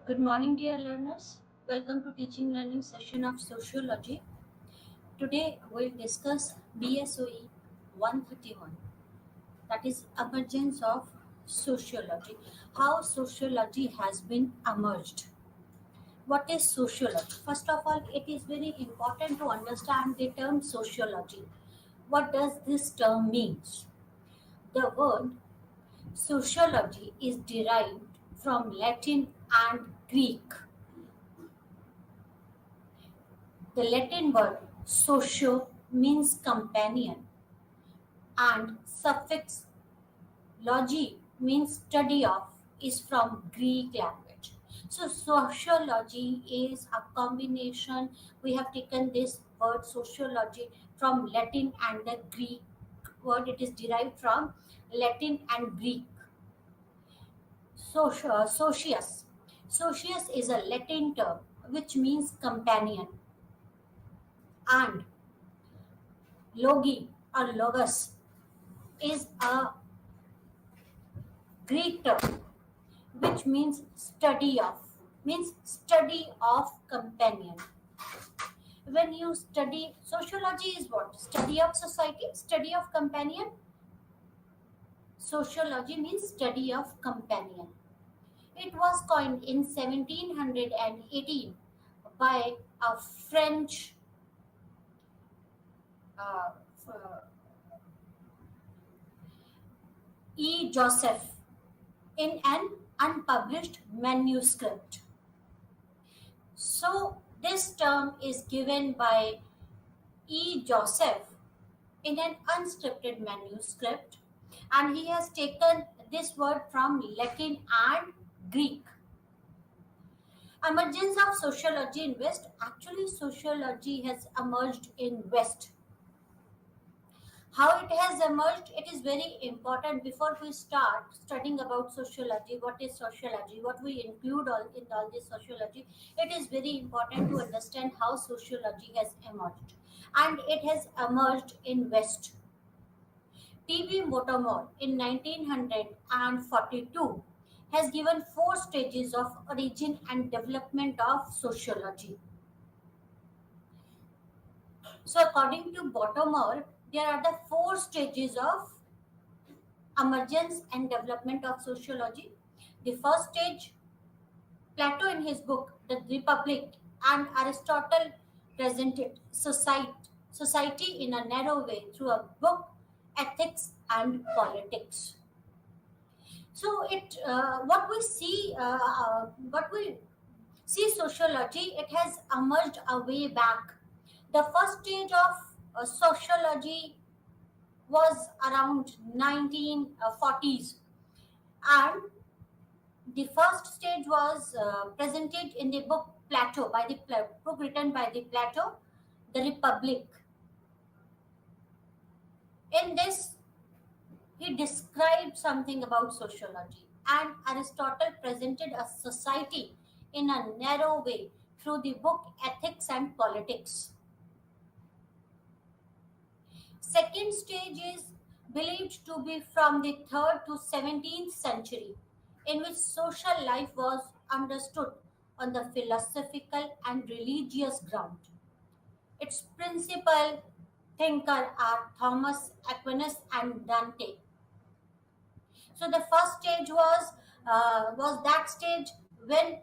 Good morning, dear learners. Welcome to teaching learning session of Sociology. Today we'll discuss BSOE 131, that is emergence of sociology. How sociology has been emerged. What is sociology? First of all, it is very important to understand the term sociology. What does this term means? The word sociology is derived from Latin and Greek. The Latin word "socio" means companion, and suffix "logy" means study of, is from Greek language. So sociology is a combination. We have taken this word sociology from Latin and the Greek word. It is derived from Latin and Greek. Socius. Socius is a Latin term which means companion, and logi or logos is a Greek term which means study of companion. When you study sociology is what? Study of society, study of companion. Sociology means study of companion. It was coined in 1718 by a French uh, uh, E. Joseph in an unpublished manuscript. So, this term is given by E. Joseph in an unscripted manuscript, and he has taken this word from Latin and Greek. Emergence of sociology in West. Actually, sociology has emerged in West. How it has emerged, it is very important. Before we start studying about sociology, what is sociology, what we include all this sociology, it is very important to understand how sociology has emerged. And it has emerged in West. TV Motomor in 1942 has given four stages of origin and development of sociology. So according to Bottomore, there are the four stages of emergence and development of sociology. The first stage, Plato in his book The Republic and Aristotle presented society in a narrow way through a book, Ethics and Politics. So what we see sociology, it has emerged a way back. The first stage of sociology was around 1940s, and the first stage was presented in the book Plato, by the book written by the Plato, The Republic. In this, he described something about sociology, and Aristotle presented a society in a narrow way through the book Ethics and Politics. Second stage is believed to be from the 3rd to 17th century, in which social life was understood on the philosophical and religious ground. Its principal thinker are Thomas Aquinas and Dante. So the first stage was that stage when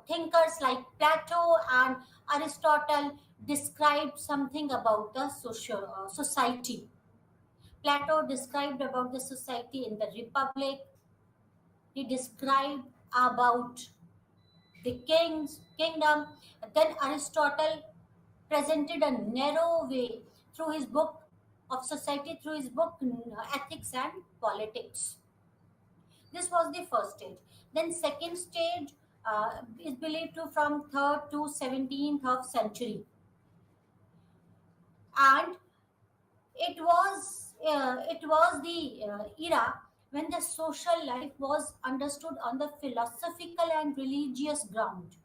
thinkers like Plato and Aristotle described something about the society. Plato described about the society in the Republic. He described about the kingdom. Then Aristotle presented a narrow way through his book of society, through his book Ethics and Politics. This was the first stage. Then second stage is believed to from 3rd to 17th of century, and it was the era when the social life was understood on the philosophical and religious ground.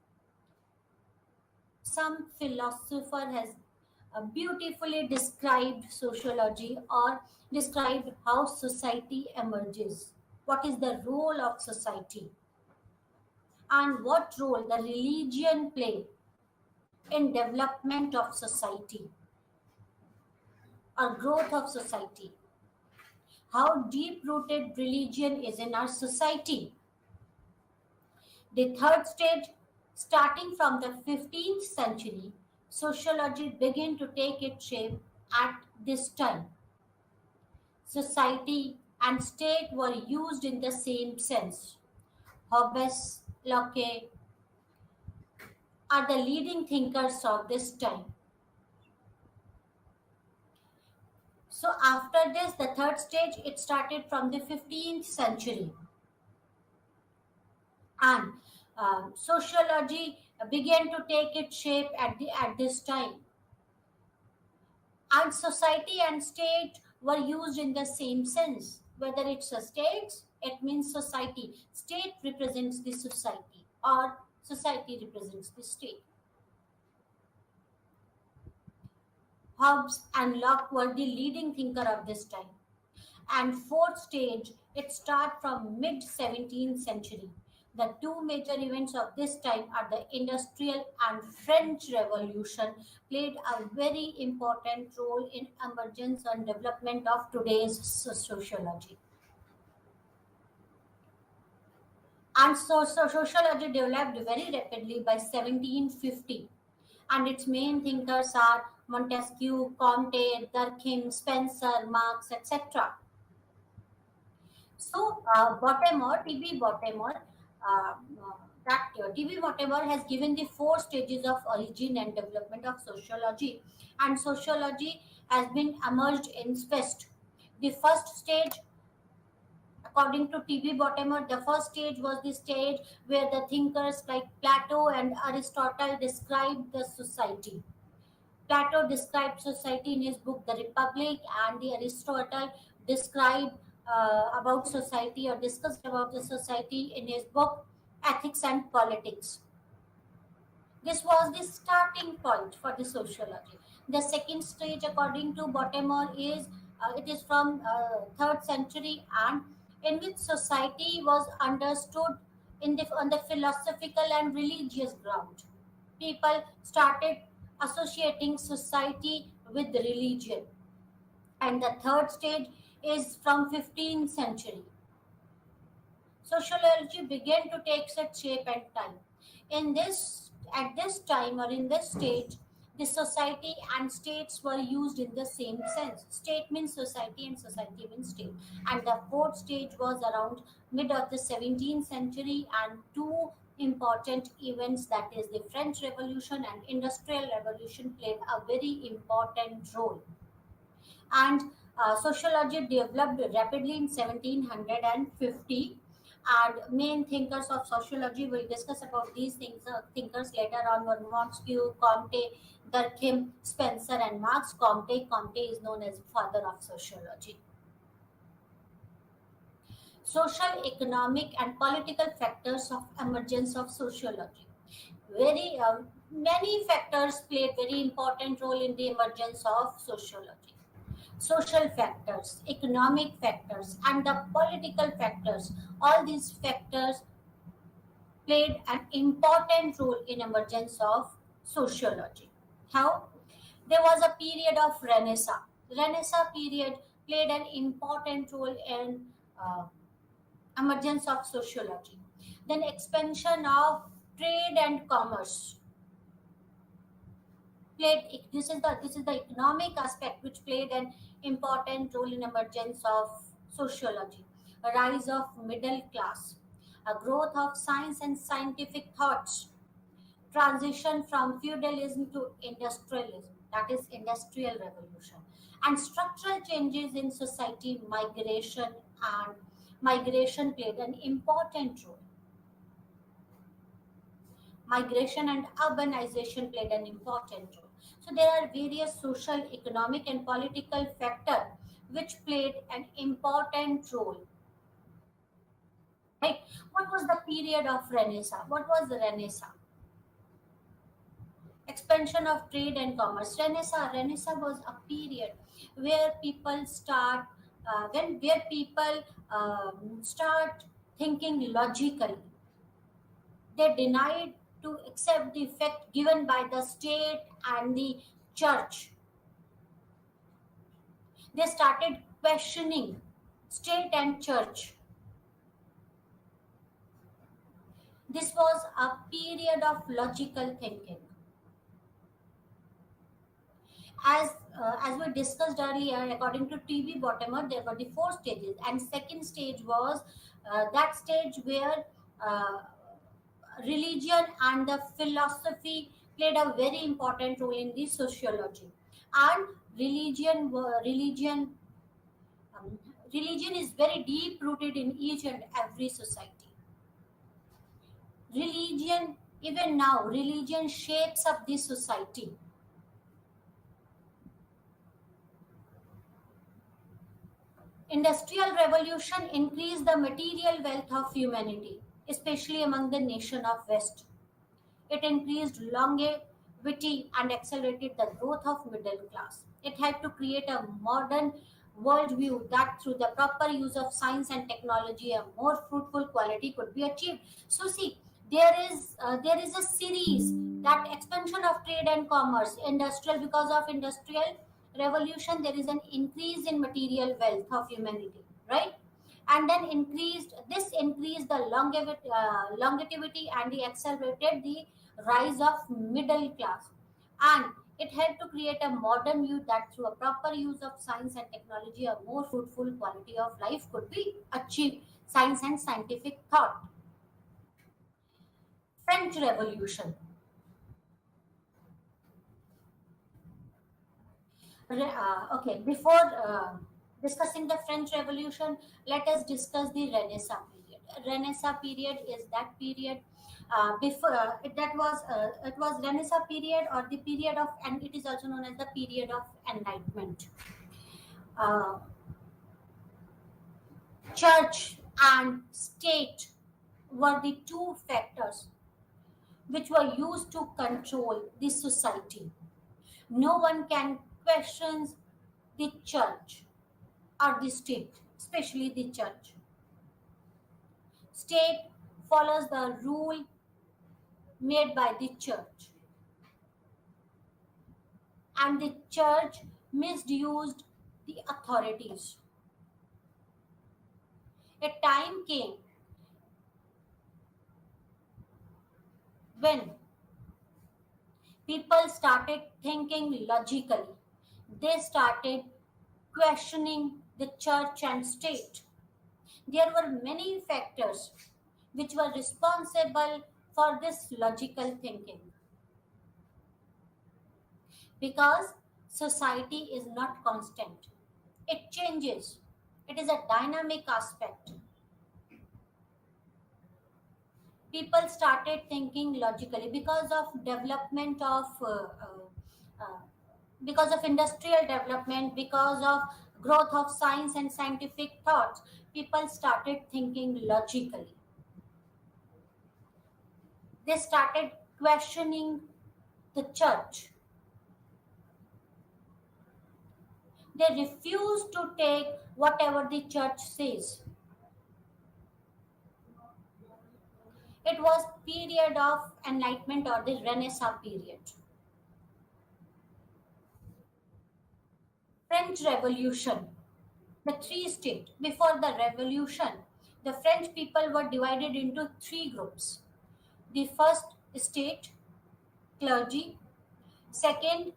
Some philosopher has beautifully described sociology, or described how society emerges, what is the role of society. and what role the religion play in development of society or growth of society, how deep rooted religion is in our society. The third stage, starting from the 15th century, sociology began to take its shape at this time. Society and state were used in the same sense. Hobbes, Locke are the leading thinkers of this time. So after this, the third stage, it started from the 15th century, and sociology began to take its shape at this time. And society and state were used in the same sense. Whether it's a state, it means society. State represents the society, or society represents the state. Hobbes and Locke were the leading thinker of this time. And fourth stage, it starts from mid 17th century. The two major events of this time are the Industrial and French Revolution played a very important role in emergence and development of today's sociology. And so sociology developed very rapidly by 1750, and its main thinkers are Montesquieu, Comte, Durkheim, Spencer, Marx, etc. So, T.B. Baltimore, T.B. Baltimore has given the four stages of origin and development of sociology, and sociology has been emerged in West. The first stage, according to T.B. Baltimore, the first stage was the stage where the thinkers like Plato and Aristotle described the society. Plato described society in his book The Republic, and the Aristotle described about society or discussed about the society in his book Ethics and Politics. This was the starting point for the sociology. The second stage, according to Baltimore, is it is from third century, and in which society was understood on the philosophical and religious ground. People started associating society with religion. And the third stage is from 15th century. Sociology began to take its shape and time. In this At this time or in this stage, the society and states were used in the same sense. State means society and society means state. And the fourth stage was around mid of the 17th century, and two important events, that is the French Revolution and Industrial Revolution, played a very important role. And sociology developed rapidly in 1750, and main thinkers of sociology will discuss about these things thinkers later on were Montesquieu, Comte, Durkheim, Spencer, and Marx. Comte is known as father of sociology. Social, economic, and political factors of emergence of sociology. Very Many factors played very important role in the emergence of sociology. Social factors, economic factors, and the political factors. All these factors played an important role in emergence of sociology. How? There was a period of Renaissance. Renaissance period played an important role in emergence of sociology. Then expansion of trade and commerce played. This is the economic aspect which played an important role in emergence of sociology. A rise of middle class, a growth of science and scientific thoughts, transition from feudalism to industrialism, that is industrial revolution, and structural changes in society. Migration played an important role. Migration and urbanization played an important role. So there are various social, economic, and political factors which played an important role. Right? What was the period of Renaissance? What was the Renaissance? Expansion of trade and commerce. Renaissance was a period where people where people start thinking logically. They denied to accept the effect given by the state and the church. They started questioning state and church. This was a period of logical thinking. As we discussed earlier, according to T.B. Bottomer, there were the four stages, and second stage was that stage where uh, religion and the philosophy played a very important role in the sociology. And um, religion is very deep rooted in each and every society. Religion, even now, religion shapes up the society. Industrial revolution increased the material wealth of humanity, especially among the nation of West. It increased longevity and accelerated the growth of middle class. It had to create a modern worldview that through the proper use of science and technology, a more fruitful quality could be achieved. So see, there is a series that expansion of trade and commerce, industrial because of industrial revolution, there is an increase in material wealth of humanity, right? And then increased the longevity and the accelerated the rise of middle class, and it helped to create a modern view that through a proper use of science and technology a more fruitful quality of life could be achieved. Science and scientific thought. French Revolution. Okay, before discussing the French Revolution, let us discuss the Renaissance period. Renaissance period is that period before it was Renaissance period, or the period of, and it is also known as the period of Enlightenment. Uh, Church and state were the two factors which were used to control the society. No one can question the church or the state, especially the church. State follows the rule made by the church, and the church misused the authorities. A time came when people started thinking logically. They started questioning the church and state. There were many factors which were responsible for this logical thinking, because society is not constant, it changes, it is a dynamic aspect. People started thinking logically because of development of uh, because of industrial development, because of growth of science and scientific thoughts. People started thinking logically. They started questioning the church. They refused to take whatever the church says. It was period of enlightenment or the Renaissance period. French Revolution, the three state. Before the revolution, the French people were divided into three groups. The first state, clergy; second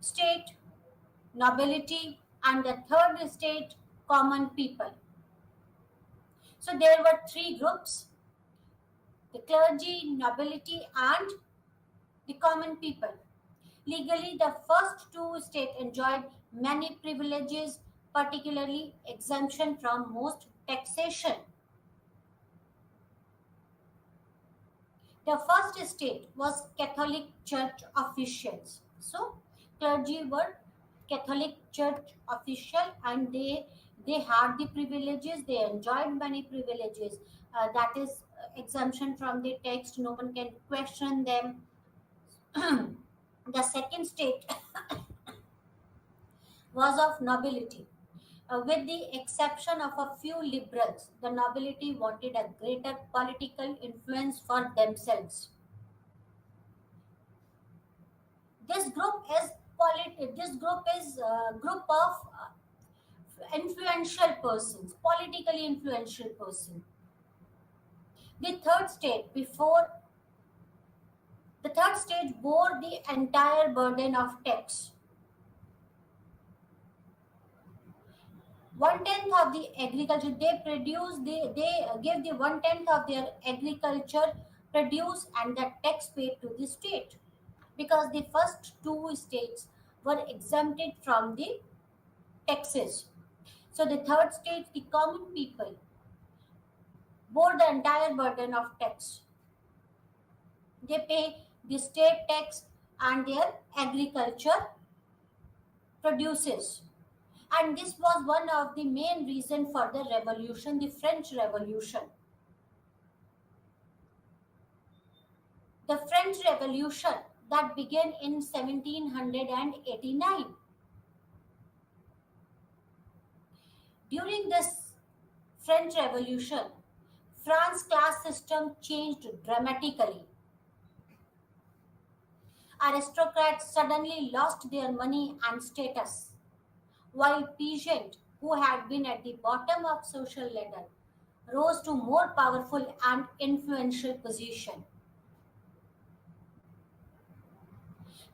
state, nobility; and the third state, common people. So there were three groups: the clergy, nobility, and the common people. Legally, the first two states enjoyed many privileges, particularly exemption from most taxation. The first state was Catholic Church officials. So, clergy were Catholic Church official, and they had the privileges. They enjoyed many privileges. That is exemption from the tax. No one can question them. The second state was of nobility. With the exception of a few liberals, the nobility wanted a greater political influence for themselves. This group is this group is a group of influential persons, politically influential person. The third state before the third stage bore the entire burden of tax. One tenth of the agriculture they give the one tenth of their agriculture produce and the tax paid to the state, because the first two states were exempted from the taxes. So the third state, the common people, bore the entire burden of tax. They pay the state tax and their agriculture produces. And this was one of the main reasons for the revolution, the French Revolution. The French Revolution that began in 1789. During this French Revolution, France's class system changed dramatically. Aristocrats suddenly lost their money and status, while peasants, who had been at the bottom of social ladder, rose to more powerful and influential position.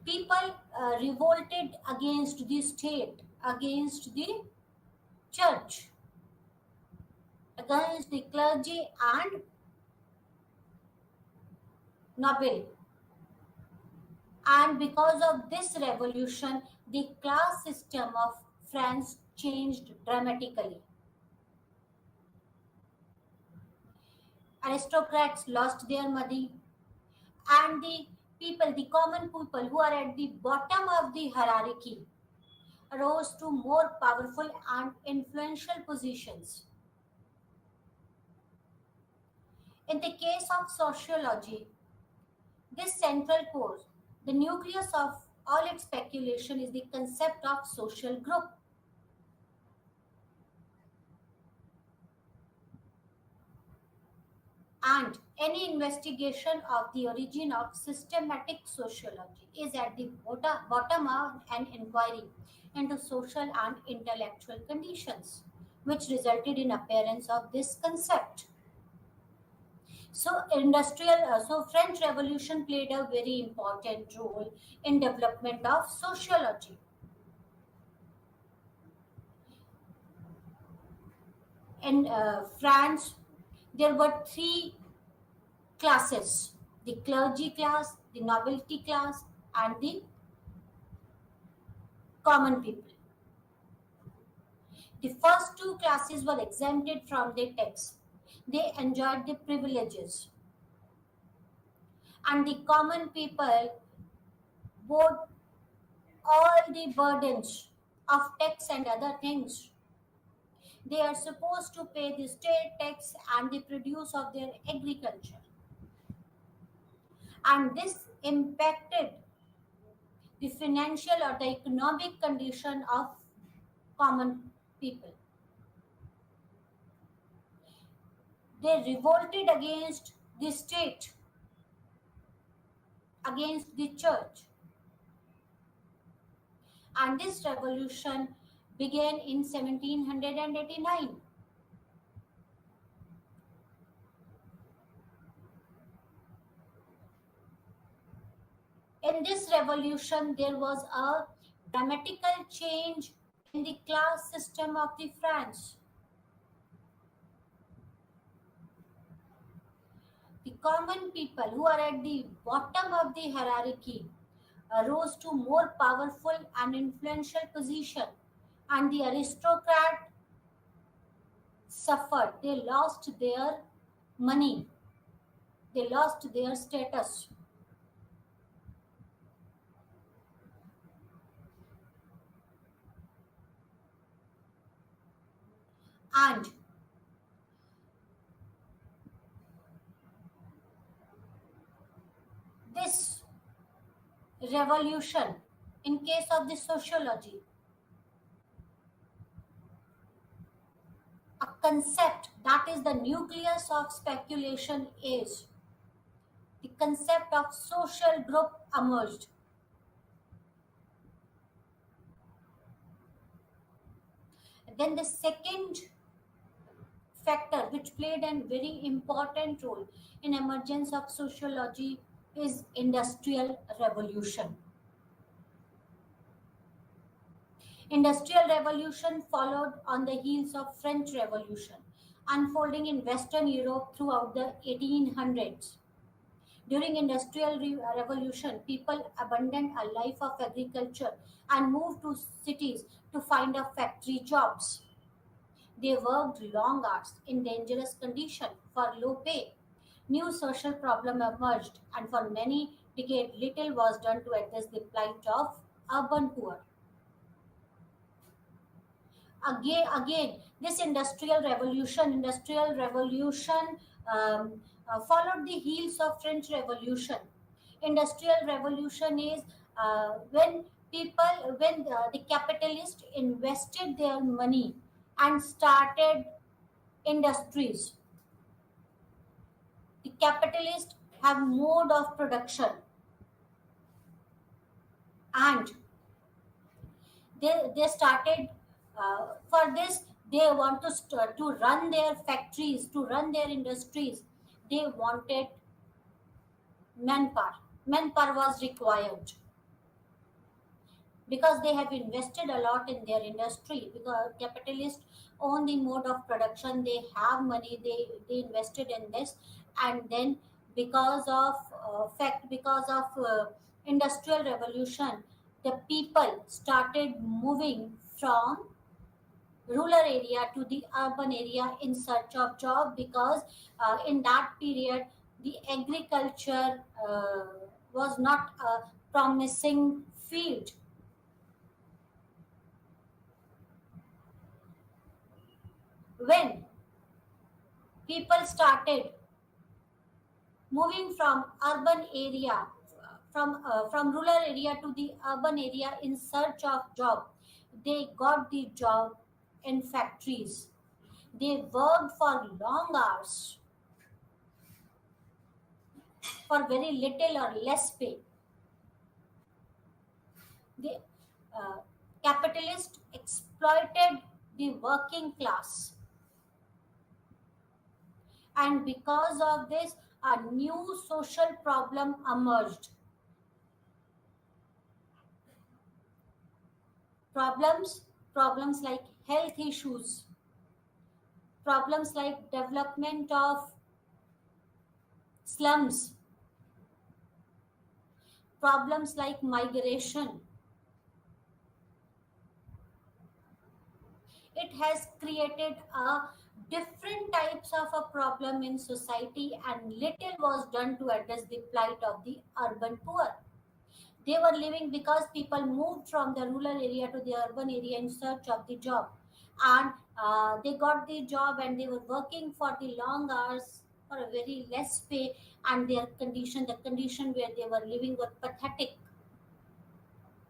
People revolted against the state, against the church, against the clergy and noble. And because of this revolution, the class system of France changed dramatically. Aristocrats lost their money, and the people, the common people who are at the bottom of the hierarchy, rose to more powerful and influential positions. In the case of sociology, this central course, the nucleus of all its speculation is the concept of social group. And any investigation of the origin of systematic sociology is at the bottom of an inquiry into social and intellectual conditions, which resulted in appearance of this concept. So French Revolution played a very important role in development of sociology. In France, there were three classes: the clergy class, the nobility class, and the common people. The first two classes were exempted from the tax. They enjoyed the privileges, and the common people bore all the burdens of tax and other things. They are supposed to pay the state tax and the produce of their agriculture. And this impacted the financial or the economic condition of common people. They revolted against the state, against the church. And this revolution began in 1789. In this revolution, there was a dramatical change in the class system of the France. The common people who are at the bottom of the hierarchy rose to more powerful and influential position, and the aristocrat suffered. They lost their money, they lost their status. And this revolution, in case of the sociology, concept that is the nucleus of speculation is the concept of social group emerged. Then the second factor which played a very important role in emergence of sociology is industrial revolution. Industrial revolution followed on the heels of French Revolution, unfolding in Western Europe throughout the 1800s. During industrial revolution, people abandoned a life of agriculture and moved to cities to find a factory jobs. They worked long hours in dangerous conditions for low pay. New social problems emerged, and for many decades, little was done to address the plight of urban poor. Again, this industrial revolution followed the heels of French Revolution. Industrial revolution is when the capitalists invested their money and started industries. The capitalists have mode of production, and they started for this. They want to run their factories, to run their industries. They wanted manpower was required because they have invested a lot in their industry. Because capitalists own the mode of production, they have money, they invested in this. And then because of industrial revolution, the people started moving from rural area to the urban area in search of job, because in that period the agriculture was not a promising field. When people started moving from urban area, from rural area to the urban area in search of job, they got the job in factories. They worked for long hours for very little or less pay. The uh, capitalists exploited the working class, and because of this, a new social problem emerged. Problems like health issues, problems like development of slums, problems like migration. It has created a different types of a problem in society, and little was done to address the plight of the urban poor. They were living because people moved from the rural area to the urban area in search of the job, and they got the job and they were working for the long hours for a very less pay, and the condition where they were living were pathetic,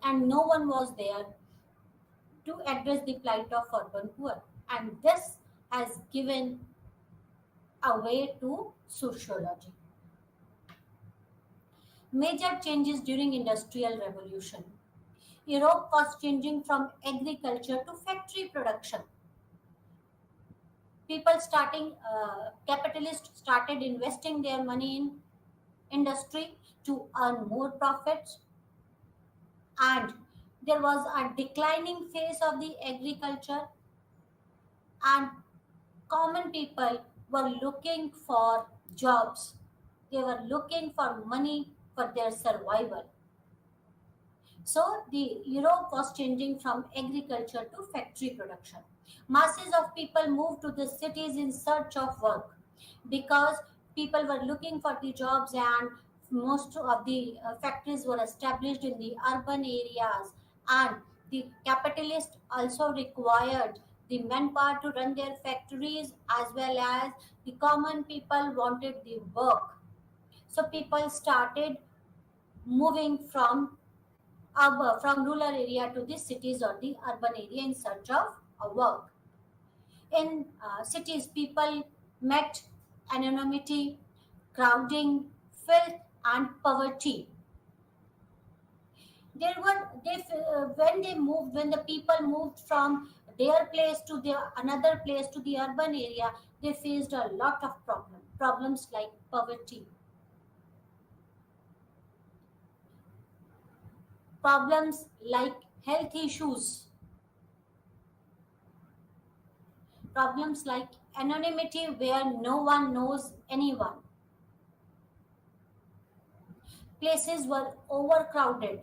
and no one was there to address the plight of urban poor. And this has given a way to sociology. Major changes during industrial revolution. Europe was changing from agriculture to factory production. Capitalists started investing their money in industry to earn more profits, and there was a declining phase of the agriculture, and common people were looking for jobs. They were looking for money for their survival. So the Europe was changing from agriculture to factory production. Masses of people moved to the cities in search of work, because people were looking for the jobs, and most of the factories were established in the urban areas, and the capitalists also required the manpower to run their factories, as well as the common people wanted the work. So people started moving from rural area to the cities or the urban area in search of work. In cities, people met anonymity, crowding, filth, and poverty. There were when the people moved from their place to their another place to the urban area, they faced a lot of problems like poverty, problems like health issues, problems like anonymity where no one knows anyone. Places were overcrowded.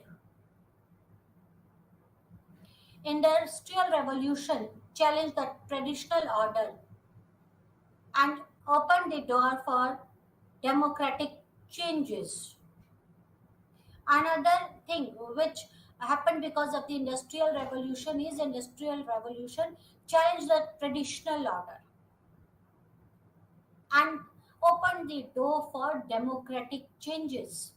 Industrial revolution challenged the traditional order and opened the door for democratic changes. Another thing which happened because of the industrial revolution is industrial revolution challenged the traditional order and opened the door for democratic changes.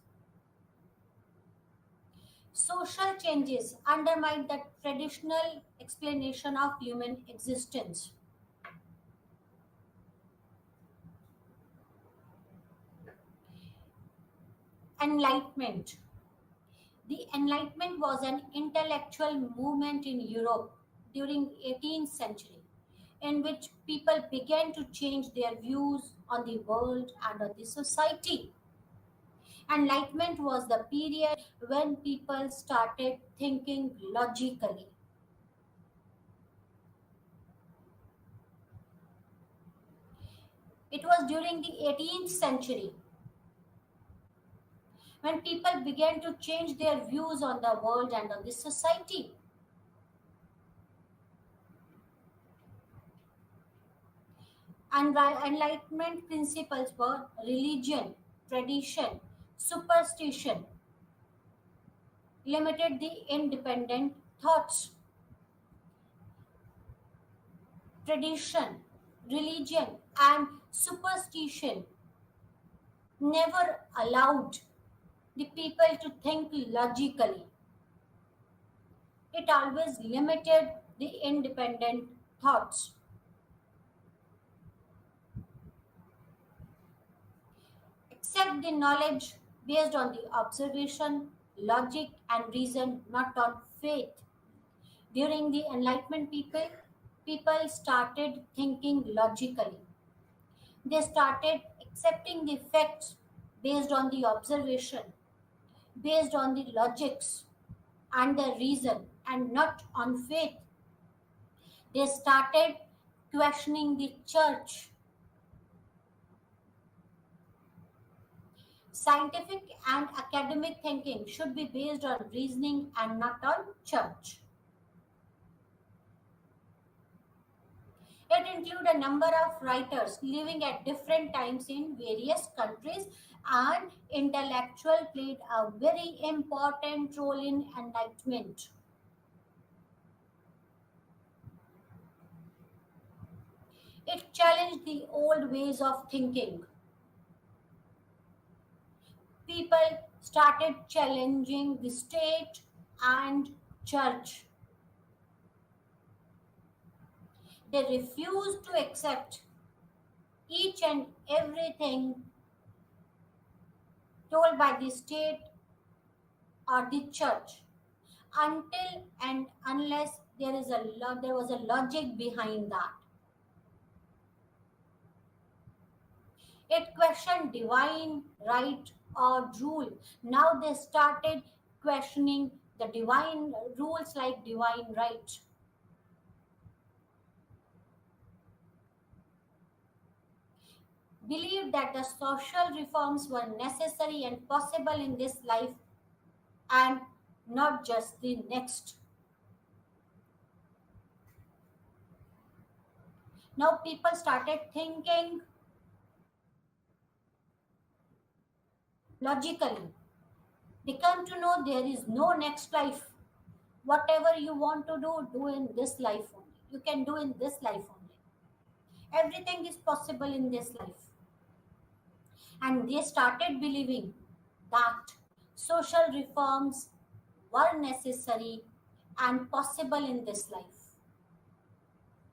Social changes undermined the traditional explanation of human existence. Enlightenment. The Enlightenment was an intellectual movement in Europe during 18th century in which people began to change their views on the world and on the society. Enlightenment was the period when people started thinking logically. It was during the 18th century when people began to change their views on the world and on the society. And Enlightenment principles were religion, tradition, superstition, limited the independent thoughts. Tradition, religion, and superstition never allowed the people to think logically. It always limited the independent thoughts. Accept the knowledge based on the observation, logic, and reason, not on faith. During the Enlightenment people started thinking logically. They started accepting the facts based on the observation, based on the logics and the reason, and not on faith. They started questioning the church. Scientific and academic thinking should be based on reasoning and not on church. It includes a number of writers living at different times in various countries, and intellectual played a very important role in enlightenment. It challenged the old ways of thinking. People started challenging the state and church. They refused to accept each and everything told by the state or the church until and unless there was a logic behind that. It questioned divine right or rule. Now they started questioning the divine rules like divine right. Believed that the social reforms were necessary and possible in this life and not just the next. Now people started thinking logically. They come to know there is no next life. Whatever you want to do, do in this life only. You can do in this life only. Everything is possible in this life. And they started believing that social reforms were necessary and possible in this life.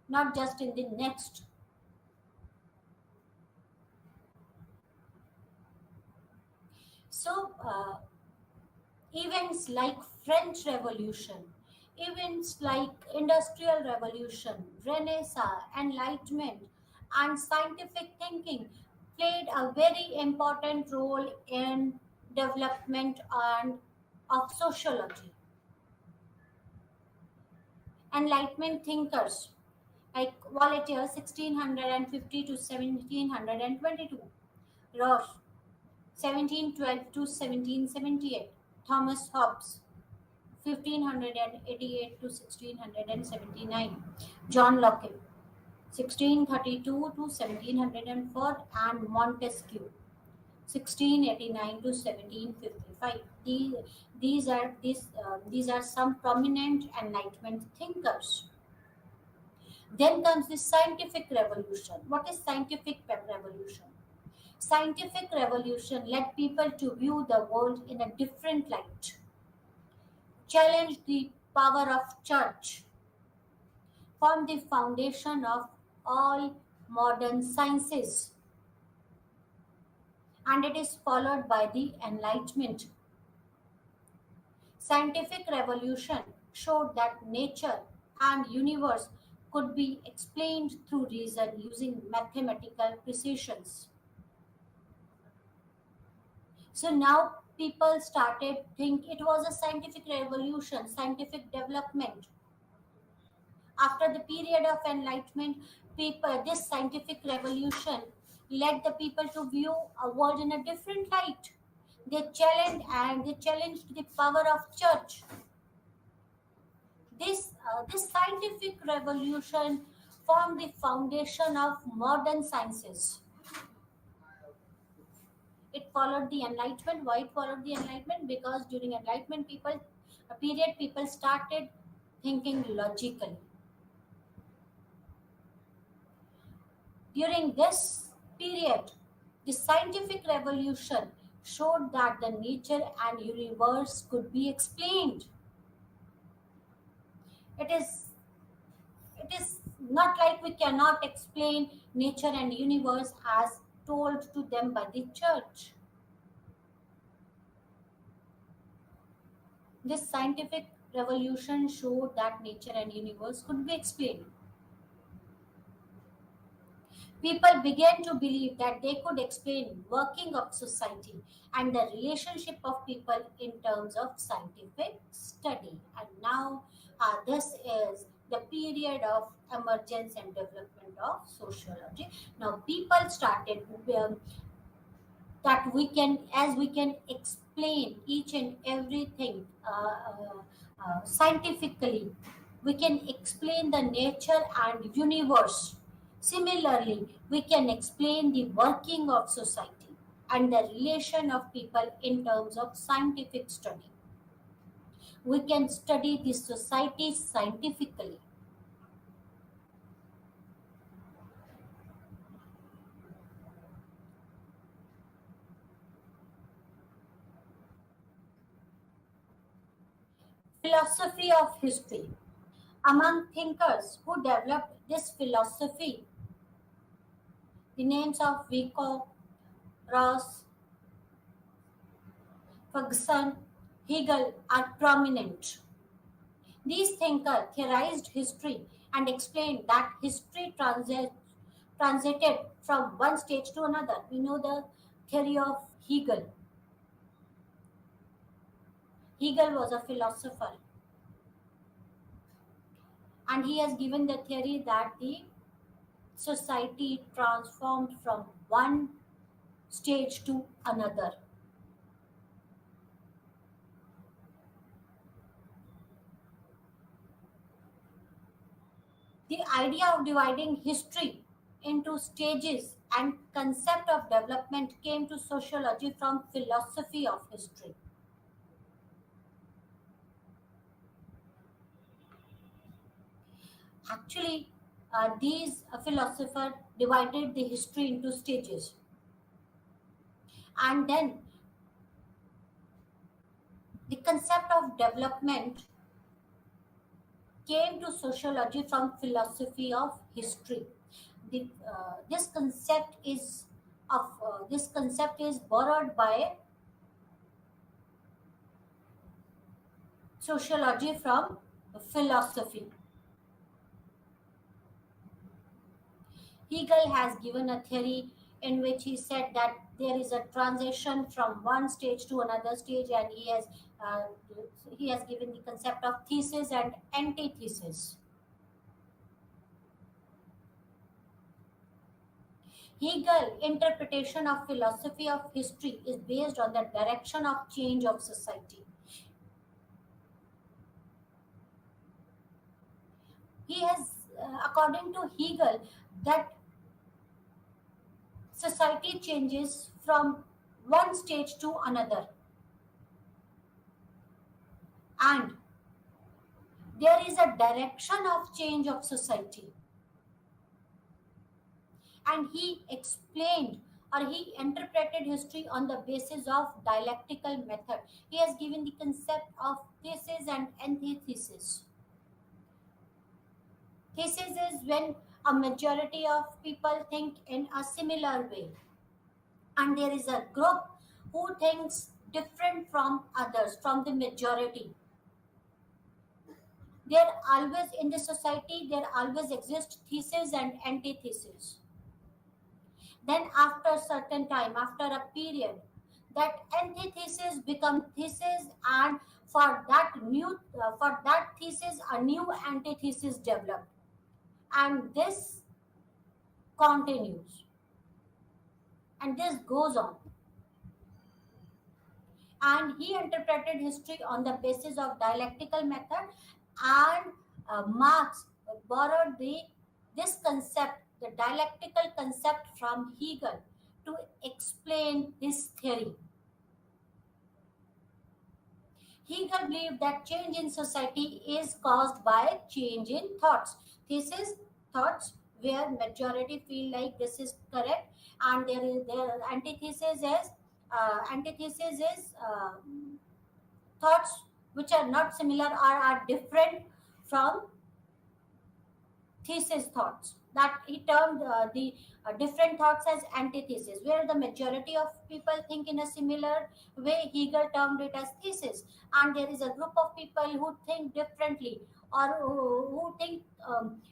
not just in the next. So, events like French Revolution, events like Industrial Revolution, Renaissance, Enlightenment, and scientific thinking played a very important role in development and of sociology. Enlightenment thinkers like Voltaire 1650 to 1722, Roche 1712 to 1778, Thomas Hobbes 1588 to 1679, John Locke 1632 to 1704, and Montesquieu 1689 to 1755. These are some prominent Enlightenment thinkers. Then comes the scientific revolution. What is scientific revolution? Scientific revolution led people to view the world in a different light, challenged the power of church, formed the foundation of all modern sciences, and it is followed by the Enlightenment. Scientific revolution showed that nature and universe could be explained through reason using mathematical precisions. So now people started think it was a scientific revolution, scientific development. After the period of enlightenment, people this scientific revolution led the people to view a world in a different light. They challenged the power of church. This scientific revolution formed the foundation of modern sciences. It followed the enlightenment. Why it followed the enlightenment? Because during enlightenment people started thinking logically. During this period, the scientific revolution showed that the nature and universe could be explained. It is it is not like we cannot explain nature and universe as told to them by the church. This scientific revolution showed that nature and universe could be explained. People began to believe that they could explain working of society and the relationship of people in terms of scientific study. And now this is the period of emergence and development of sociology. Now people started that we can as we can explain each and everything scientifically, we can explain the nature and universe. Similarly, we can explain the working of society and the relation of people in terms of scientific study. We can study the society scientifically. Philosophy of history. Among thinkers who developed this philosophy, the names of Vico, Ross, Ferguson, Hegel are prominent. These thinkers theorized history and explained that history transited from one stage to another. We know the theory of Hegel. Hegel was a philosopher, and he has given the theory that the society transformed from one stage to another. The idea of dividing history into stages and concept of development came to sociology from philosophy of history. Actually, these philosophers divided the history into stages, and then the concept of development came to sociology from philosophy of history. This concept is borrowed by sociology from philosophy. Hegel has given a theory in which he said that there is a transition from one stage to another stage, and uh, he has given the concept of thesis and antithesis. Hegel interpretation of philosophy of history is based on the direction of change of society. He has, according to Hegel, that society changes from one stage to another, and there is a direction of change of society. And he explained, or he interpreted history on the basis of dialectical method. He has given the concept of thesis and antithesis. Thesis is when a majority of people think in a similar way, and there is a group who thinks different from others, from the majority. There always in the society there always exist thesis and antithesis. Then after a certain time, after a period, that antithesis become thesis, and for that thesis a new antithesis developed, and this continues, and this goes on. And he interpreted history on the basis of dialectical method, and Marx borrowed this concept, the dialectical concept, from Hegel to explain this theory. Hegel believed that change in society is caused by change in thoughts. This is thoughts where majority feel like this is correct, and their antithesis is thoughts which are not similar or are different from thesis thoughts. That he termed the different thoughts as antithesis, where the majority of people think in a similar way. Hegel termed it as thesis, and there is a group of people who think differently, or who think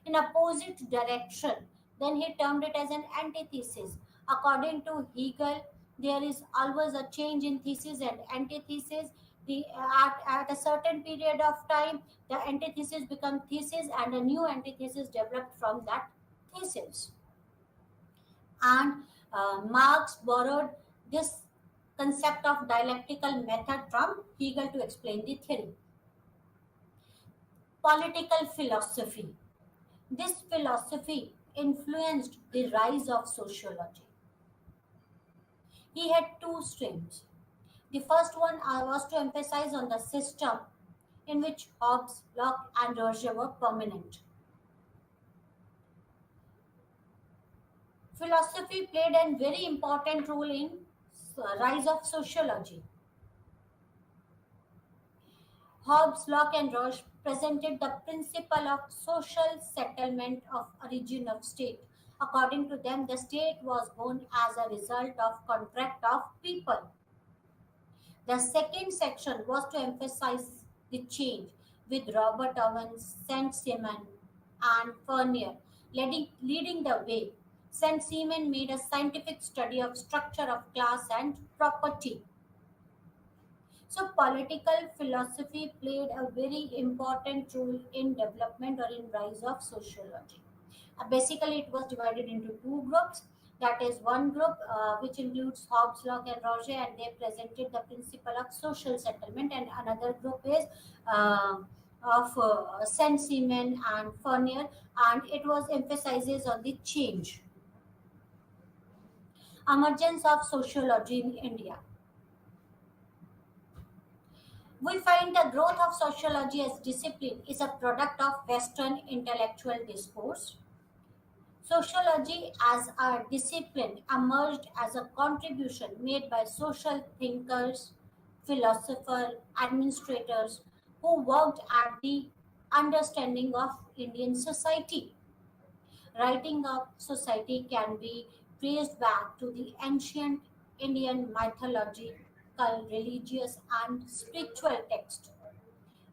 in opposite direction. Then he termed it as an antithesis. According to Hegel, there is always a change in thesis and antithesis. At a certain period of time, the antithesis become thesis, and a new antithesis developed from that thesis. And Marx borrowed this concept of dialectical method from Hegel to explain the theory. Political philosophy. This philosophy influenced the rise of sociology. He had two streams. The first one was to emphasize on the system in which Hobbes, Locke, and Roger were permanent. Philosophy played a very important role in rise of sociology. Hobbes, Locke, and Roche presented the principle of social settlement of origin of state. According to them, the state was born as a result of contract of people. The second section was to emphasize the change, with Robert Owen, Saint-Simon, and Fournier leading the way. Saint-Simon made a scientific study of structure of class and property. So political philosophy played a very important role in development or in rise of sociology. Basically, it was divided into two groups. That is one group which includes Hobbes, Locke, and Roger, and they presented the principle of social settlement. And another group is of Saint-Simon and Fournier, and it was emphasizes on the change. Emergence of sociology in India. We find the growth of sociology as discipline is a product of Western intellectual discourse. Sociology as a discipline emerged as a contribution made by social thinkers, philosophers, administrators who worked at the understanding of Indian society. Writing of society can be traced back to the ancient Indian mythological, religious, and spiritual texts.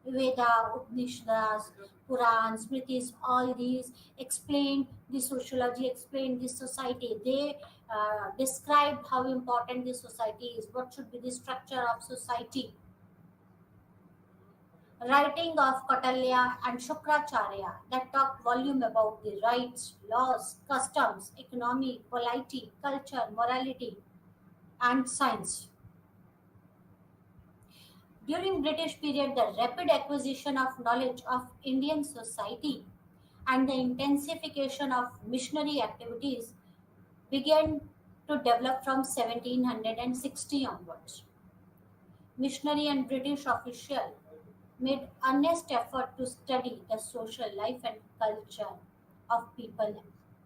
Veda, Upanishads, Purans, Smritis, all these explain the sociology, explain the society. They describe how important the society is, what should be the structure of society. Writing of Kautilya and Shukracharya that talk volume about the rights, laws, customs, economy, polity, culture, morality, and science. During British period, the rapid acquisition of knowledge of Indian society and the intensification of missionary activities began to develop from 1760 onwards. Missionary and British official made earnest effort to study the social life and culture of people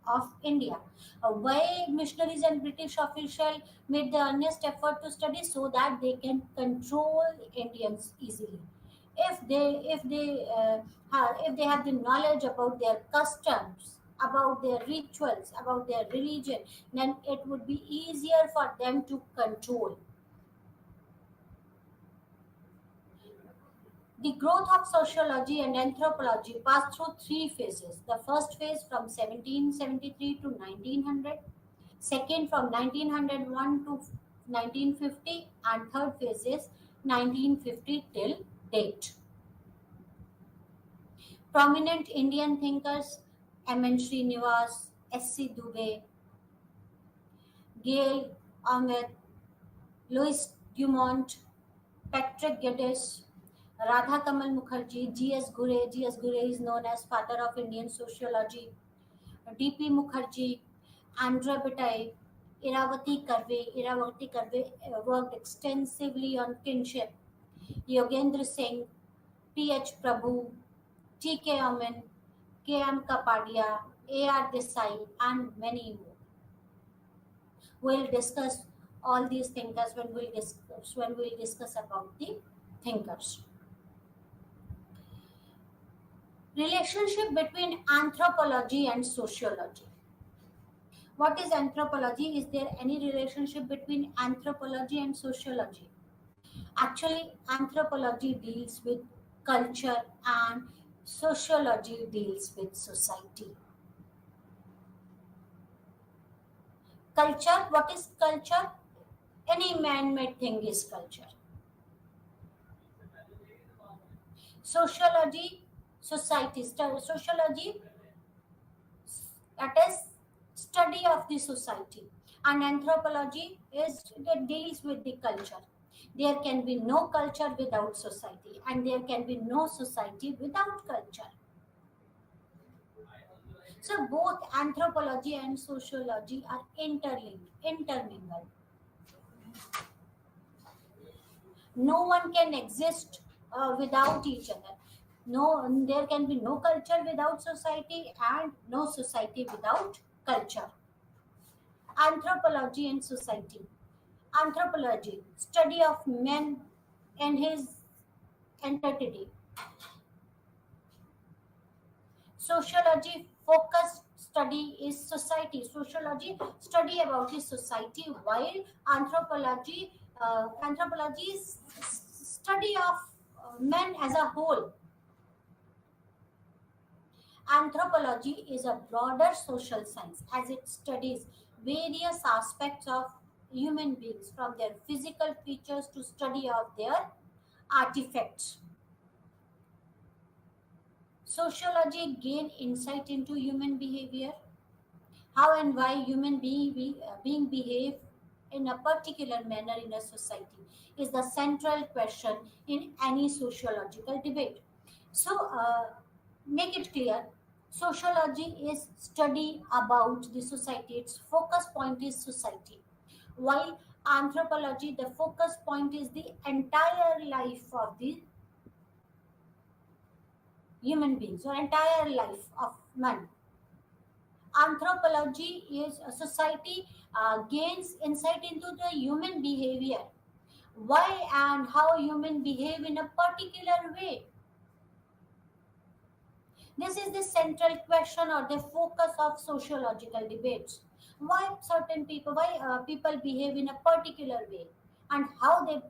of India. Why missionaries and British officials made the earnest effort to study so that they can control Indians easily. If they have the knowledge about their customs, about their rituals, about their religion, then it would be easier for them to control. The growth of sociology and anthropology passed through three phases. The first phase from 1773 to 1900, second from 1901 to 1950, and third phase is 1950 till date. Prominent Indian thinkers M.N. Srinivas, S.C. Dubey, Gail Ahmed, Louis Dumont, Patrick Geddes, Radha Kamal Mukherjee, G.S. Ghurye. G.S. Ghurye is known as father of Indian sociology. D.P. Mukherjee, Andhra Bataille, Iravati Karve worked extensively on kinship. Yogendra Singh, P.H. Prabhu, T.K. Amin, K.M. Kapadia, A.R. Desai, and many more. We'll discuss all these thinkers when we'll discuss about the thinkers. Relationship between anthropology and sociology. What is anthropology? Is there any relationship between anthropology and sociology? Actually, anthropology deals with culture and sociology deals with society. Culture, what is culture? Any man made thing is culture. Sociology, sociology, that is study of the society, and anthropology is that deals with the culture. There can be no culture without society, and there can be no society without culture. So both anthropology and sociology are interlinked, intermingled. No one can exist without each other. No, there can be no culture without society, and no society without culture. Anthropology and society. Anthropology, study of man and his entity. Sociology, focused study is society. Sociology, study about the society, while anthropology is study of men as a whole. Anthropology is a broader social science as it studies various aspects of human beings, from their physical features to study of their artifacts. Sociology gain insight into human behavior, how and why being behave in a particular manner in a society is the central question in any sociological debate. So, make it clear, sociology is study about the society. Its focus point is society, while anthropology, the focus point is the entire life of the human beings or entire life of man. Anthropology is a society gains insight into the human behavior, why and how human behave in a particular way. This is the central question or the focus of sociological debates. Why certain people, why people behave in a particular way, and how they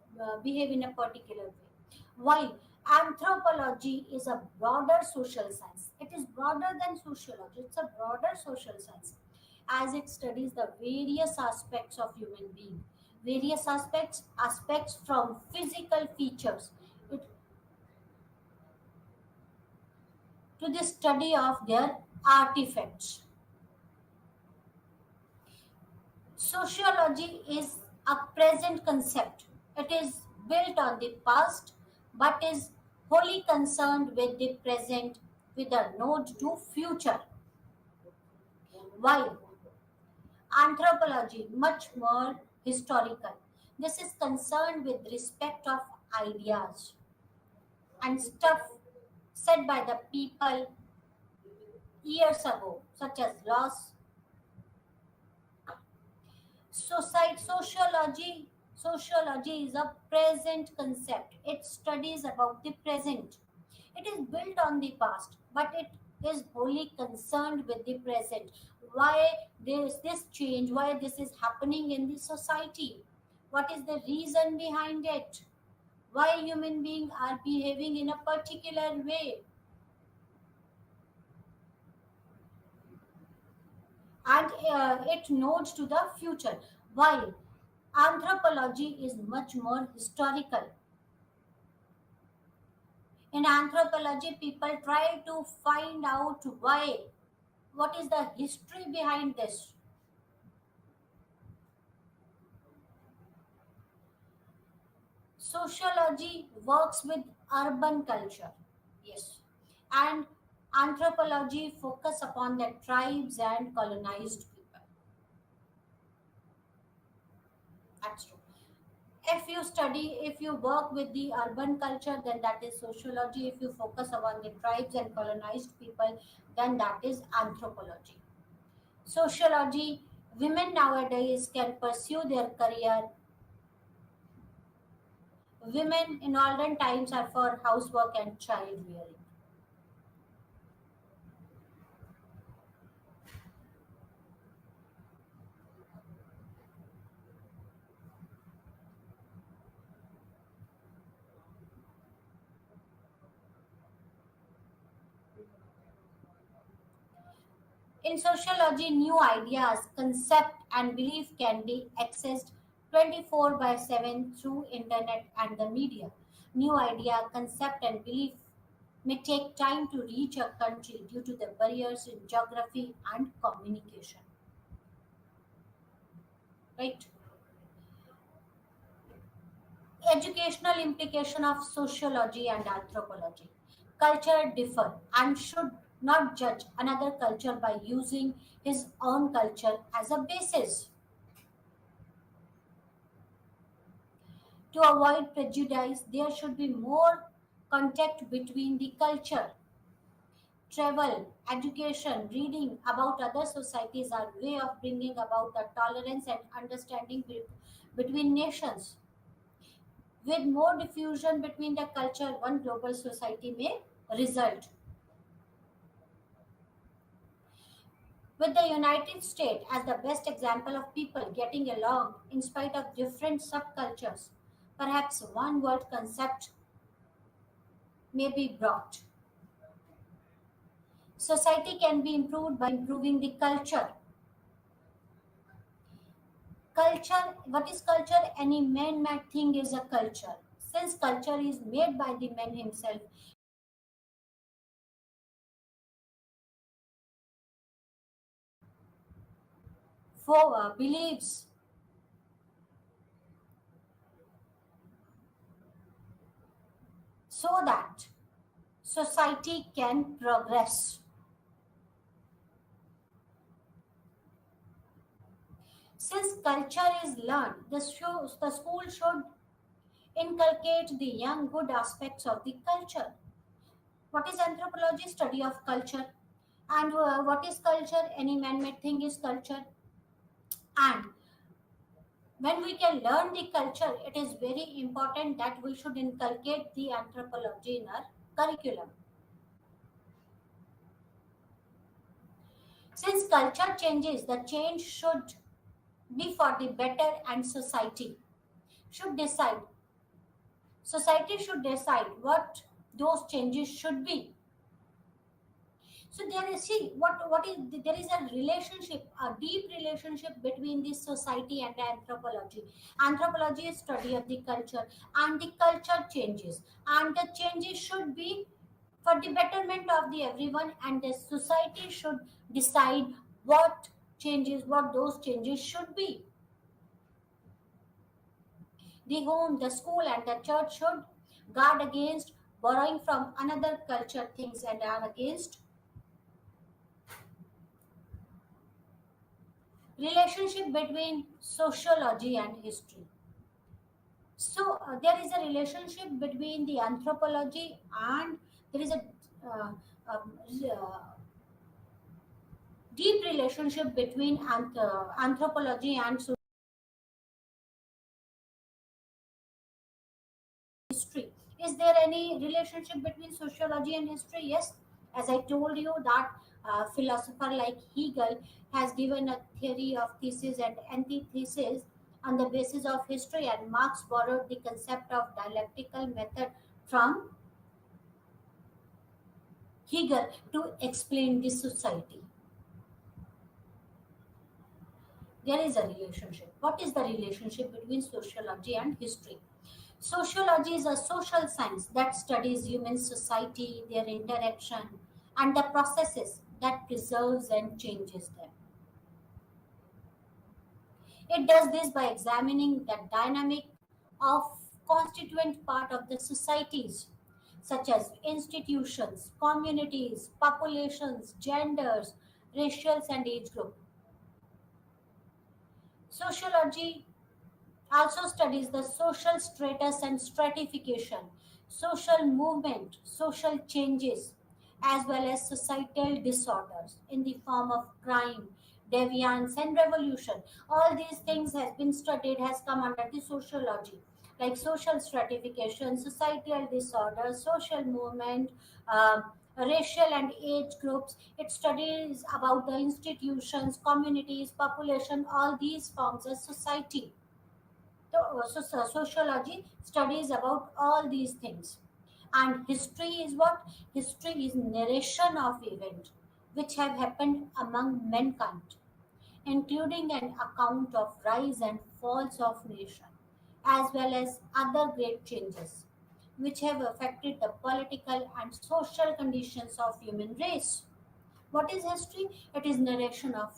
behave in a particular way. Why anthropology is a broader social science. It is broader than sociology. It's a broader social science, as it studies the various aspects of human being. Various aspects from physical features it, to the study of their artifacts. Sociology is a present concept. It is built on the past but is wholly concerned with the present with a node to future. While anthropology much more historical. This is concerned with respect of ideas and stuff said by the people years ago, such as laws. Sociology is a present concept. It studies about the present. It is built on the past, but it is wholly concerned with the present. Why there is this change? Why this is happening in the society? What is the reason behind it? Why human beings are behaving in a particular way? And it notes to the future. While anthropology is much more historical. In anthropology, people try to find out why, what is the history behind this. Sociology works with urban culture, yes, and anthropology focus upon the tribes and colonized people. That's true. If you work with the urban culture, then that is sociology. If you focus upon the tribes and colonized people, then that is anthropology. Sociology, women nowadays can pursue their career. Women in olden times are for housework and child rearing. In sociology, new ideas, concept, and belief can be accessed 24 by 7 through internet and the media. New idea, concept, and belief may take time to reach a country due to the barriers in geography and communication. Right? Educational implication of sociology and anthropology. Culture differ and should not judge another culture by using his own culture as a basis. To avoid prejudice, there should be more contact between the culture. Travel, education, reading about other societies are way of bringing about the tolerance and understanding between nations. With more diffusion between the culture, one global society may result. With the United States as the best example of people getting along in spite of different subcultures, perhaps one world concept may be brought. Society can be improved by improving the culture. Culture, what is culture? Any man-made thing is a culture. Since culture is made by the man himself, for beliefs so that society can progress. Since culture is learned, the school should inculcate the young good aspects of the culture. What is anthropology? Study of culture. And what is culture? Any man-made thing is culture. And when we can learn the culture, it is very important that we should inculcate the anthropology in our curriculum. Since culture changes, the change should be for the better, and should decide society should decide what those changes should be. So there is, see, what is, there is a relationship, a deep relationship between this society and anthropology. Anthropology is study of the culture, and the culture changes, and the changes should be for the betterment of the everyone, and the society should decide what changes, what those changes should be. The home, the school, and the church should guard against borrowing from another culture things, and are against relationship between sociology and history. So there is a relationship between the anthropology, and there is a uh, um, uh, deep relationship between anthropology and history. Is there any relationship between sociology and history? Yes, as I told you that philosopher like Hegel has given a theory of thesis and antithesis on the basis of history, and Marx borrowed the concept of dialectical method from Hegel to explain this society. There is a relationship. What is the relationship between sociology and history? Sociology is a social science that studies human society, their interaction, and the processes that preserves and changes them. It does this by examining the dynamic of constituent part of the societies, such as institutions, communities, populations, genders, racials, and age group. Sociology also studies the social status and stratification, social movement, social changes, as well as societal disorders in the form of crime, deviance, and revolution. All these things has been studied, has come under the sociology, like social stratification, societal disorders, social movement, racial and age groups. It studies about the institutions, communities, population, all these forms of society. So sociology studies about all these things. And history is what? History is narration of events which have happened among mankind, including an account of rise and falls of nation, as well as other great changes which have affected the political and social conditions of human race. What is history? It is narration of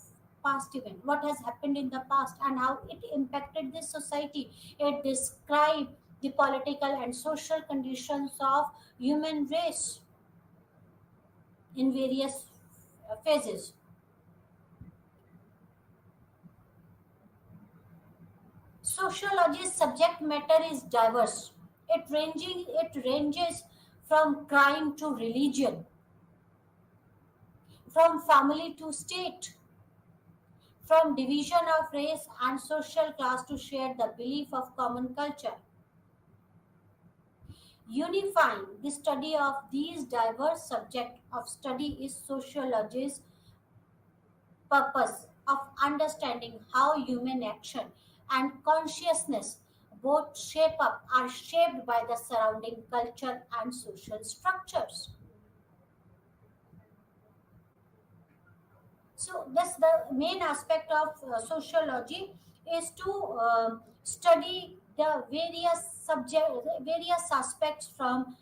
past event, what has happened in the past and how it impacted this society. It describes the political and social conditions of human race in various phases. Sociology's subject matter is diverse. It ranges from crime to religion, from family to state, from division of race and social class to share the belief of common culture. Unifying the study of these diverse subjects of study is sociology's purpose of understanding how human action and consciousness both are shaped by the surrounding culture and social structures. So that's the main aspect of sociology, is to study the various aspects from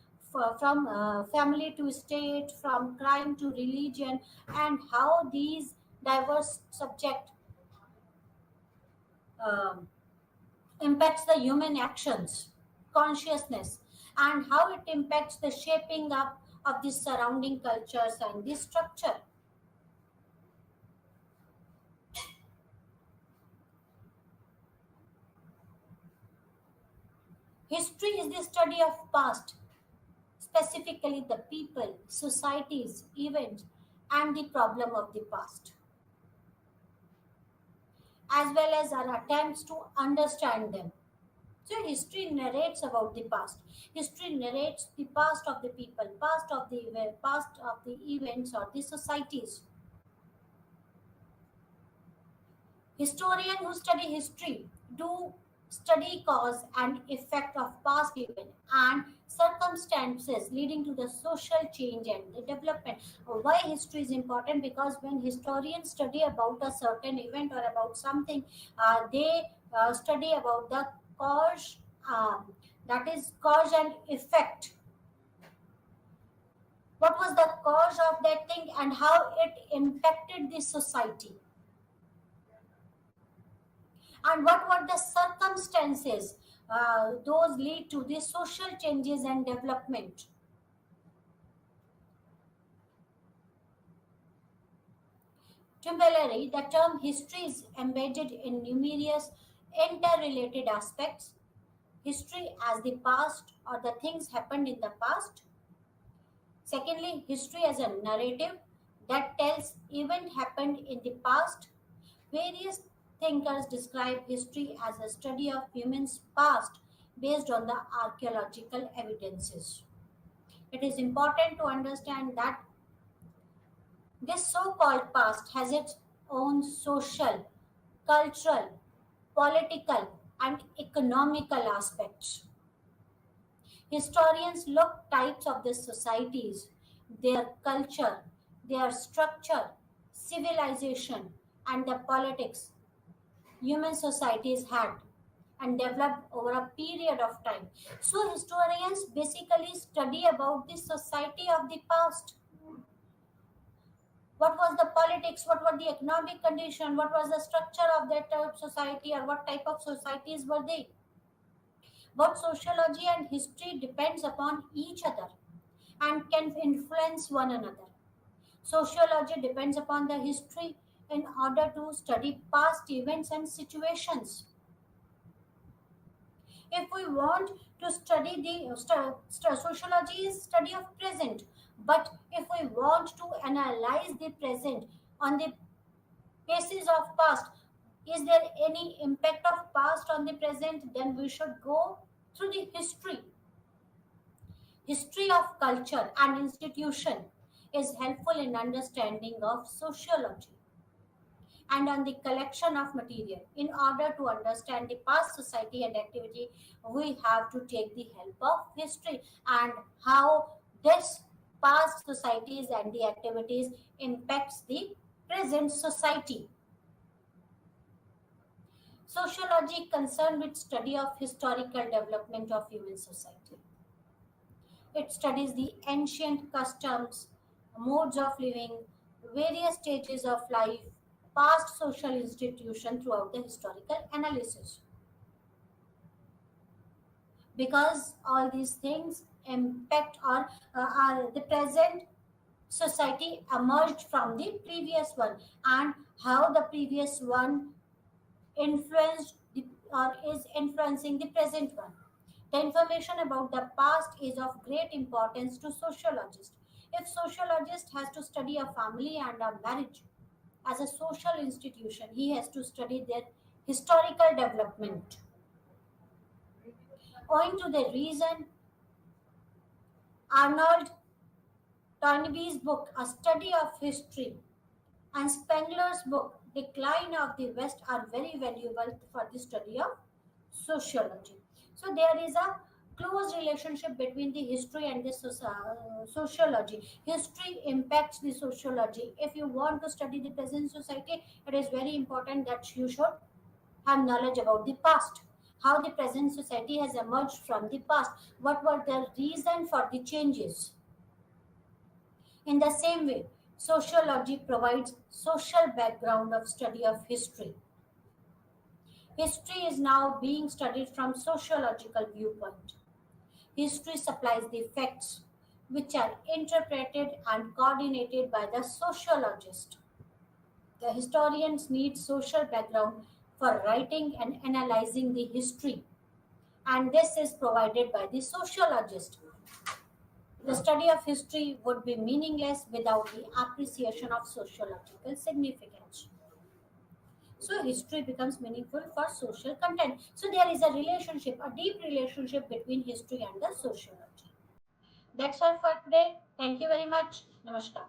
family to state, from crime to religion, and how these diverse subject um, impacts the human actions, consciousness, and how it impacts the shaping up of the surrounding cultures and the structure. History is the study of past, specifically the people, societies, events, and the problem of the past, as well as our attempts to understand them. So, history narrates about the past. History narrates the past of the people, past of the event, past of the events or the societies. Historians who study history do study cause and effect of past events and circumstances leading to the social change and the development. Why history is important? Because when historians study about a certain event or about something, they study about the cause, that is cause and effect. What was the cause of that thing and how it impacted the society, and what were the circumstances those lead to the social changes and development. Similarly, the term history is embedded in numerous interrelated aspects. History as the past or the things happened in the past. Secondly, history as a narrative that tells event happened in the past. Various thinkers describe history as a study of humans' past based on the archaeological evidences. It is important to understand that this so called past has its own social, cultural, political, and economical aspects. Historians look types of these societies, their culture, their structure, civilization, and the politics human societies had and developed over a period of time. So historians basically study about the society of the past. What was the politics? What were the economic condition? What was the structure of that society, or what type of societies were they? Both sociology and history depends upon each other and can influence one another. Sociology depends upon the history in order to study past events and situations. If we want to study the sociology is study of present, but if we want to analyze the present on the basis of past, is there any impact of past on the present, then we should go through the history of culture and institution is helpful in understanding of sociology and on the collection of material. In order to understand the past society and activity, we have to take the help of history and how this past societies and the activities impacts the present society. Sociology concerned with study of historical development of human society. It studies the ancient customs, modes of living, various stages of life, past social institution throughout the historical analysis. Because all these things impact or are the present society emerged from the previous one, and how the previous one influenced the, or is influencing the present one. The information about the past is of great importance to sociologists. If sociologist has to study a family and a marriage as a social institution, he has to study their historical development. Owing to the reason, Arnold Toynbee's book, A Study of History, and Spengler's book, Decline of the West, are very valuable for the study of sociology. So there is a close relationship between the history and the sociology. History impacts the sociology. If you want to study the present society, it is very important that you should have knowledge about the past, how the present society has emerged from the past, what were the reason for the changes. In the same way, sociology provides social background of study of history. History is now being studied from sociological viewpoint. History supplies the facts which are interpreted and coordinated by the sociologist. The historians need social background for writing and analyzing the history, and this is provided by the sociologist. The study of history would be meaningless without the appreciation of sociological significance. So, history becomes meaningful for social content. So, there is a relationship, a deep relationship between history and the sociology. That's all for today. Thank you very much. Namaskar.